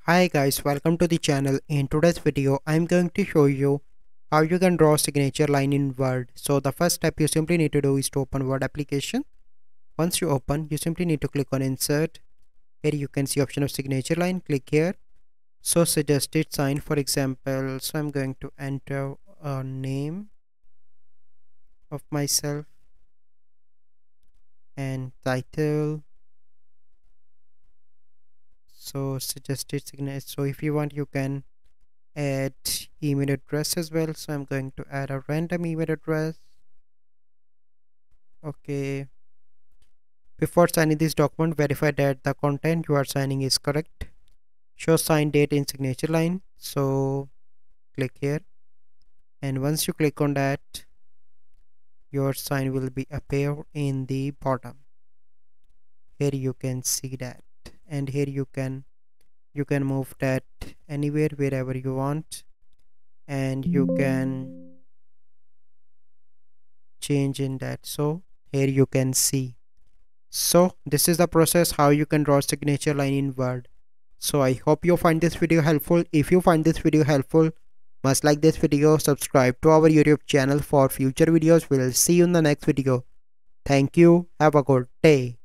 Hi guys, welcome to the channel. In today's video, I'm going to show you how you can draw signature line in Word. So the first step you simply need to do is to open Word application. Once you open, you simply need to click on Insert. Here you can see option of signature line. Click here. So suggested sign, for example, so I'm going to enter a name of myself and title. So suggested signature. So if you want, you can add email address as well, so I'm going to add a random email address. Okay, before signing this document, verify that the content you are signing is correct. Show sign date in signature line, so click here, and once you click on that, your sign will be appear in the bottom. Here you can see that, and here you can move that anywhere wherever you want, and you can change in that. So here you can see. So this is the process how you can draw signature line in Word. So I hope you find this video helpful. If you find this video helpful, must like this video, subscribe to our YouTube channel for future videos. We'll see you in the next video. Thank you. Have a good day.